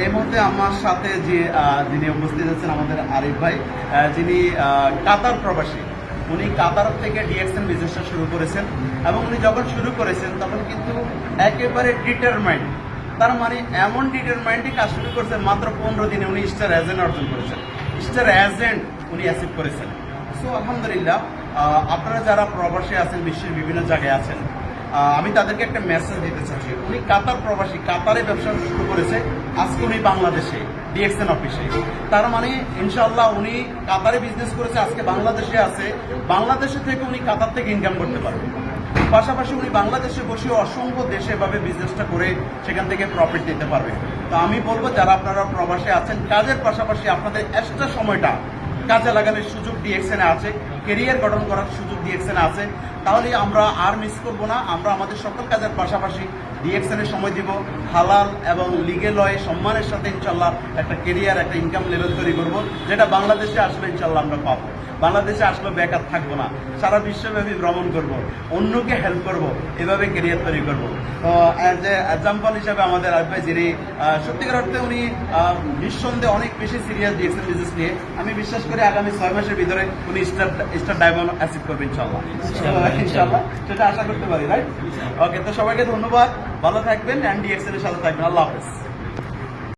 এই মুহূর্তে আমার সাথে যিনি উপস্থিত আছেন আমাদের আরিফ ভাই, যিনি কাতার প্রবাসী। উনি কাতার থেকে ডিএক্সএন বিজনেসটা শুরু করেছেন এবং উনি যখন শুরু করেছেন তখন কিন্তু একেবারে ডিটারমাইন্ড, তার মানে এমন ডিটারমাইন্ডে কাজ শুরু করেছেন, মাত্র 15 দিনে উনি স্টার এজেন্ট অর্জন করেছেন, স্টার এজেন্ট উনি অ্যাচিভ করেছেন। সো আলহামদুলিল্লাহ, আপনারা যারা প্রবাসী আছেন, বিশ্বের বিভিন্ন জায়গায় আছেন, আমি তাদেরকে একটা মেসেজ দিতে চাচ্ছি। উনি কাতার প্রবাসী, কাতারে ব্যবসা শুরু করেছে, আজকে উনি বাংলাদেশে ডিএক্সএন অফিসে। তার মানে ইনশাআল্লাহ উনি কাতারে বিজনেস করেছে, আজকে বাংলাদেশে আছে, বাংলাদেশে থেকে উনি কাতার থেকে ইনকাম করতে পারবে। পাশাপাশি উনি বাংলাদেশে বসে অসংখ্য দেশে এভাবে বিজনেসটা করে সেখান থেকে প্রফিট নিতে পারবে। তো আমি বলবো যারা আপনারা প্রবাসে আছেন, কাজের পাশাপাশি আপনাদের এক্সট্রা সময়টা কাজে লাগানোর সুযোগ ডিএক্সএনে আছে, কেরিয়ার গঠন করার সুযোগ ডিএক্সএনে আছে। তাহলে আমরা আর মিস করবো না, আমরা আমাদের সকল কাজের পাশাপাশি ডিএক্সএনে সময় দিব, হালাল এবং লিগেল হয়ে সম্মানের সাথে ইনশাল্লাহ একটা কেরিয়ার, একটা ইনকাম লেভেল তৈরি করবো, যেটা বাংলাদেশে আসলে ইনশাল্লাহ আমরা পাবো। বাংলাদেশে আসলে বেকার থাকবো না, সারা বিশ্বব্যাপী ভ্রমণ করব, অন্যকে হেল্প করব, এভাবে কেরিয়ার তৈরি করব। তো অ্যাজ এ এক্সাম্পল হিসাবে আমাদের আরিফ ভাই, যিনি সত্যিকার অর্থে উনি নিঃসন্দেহে অনেক বেশি সিরিয়াস ডিএক্সএন বিজনেস নিয়ে, আমি বিশ্বাস করি আগামী 6 মাসের ভিতরে উনি স্টার ডায়মন্ড অ্যাচিভ করবে ইনশাল্লাহ। ইনশাল্লাহ সেটা আশা করতে পারি, রাইট? ওকে, তো সবাইকে ধন্যবাদ, ভালো থাকবেন, অ্যান্ড ডিএক্সএন এর সাথে থাকবেন। আল্লাহ হাফেজ।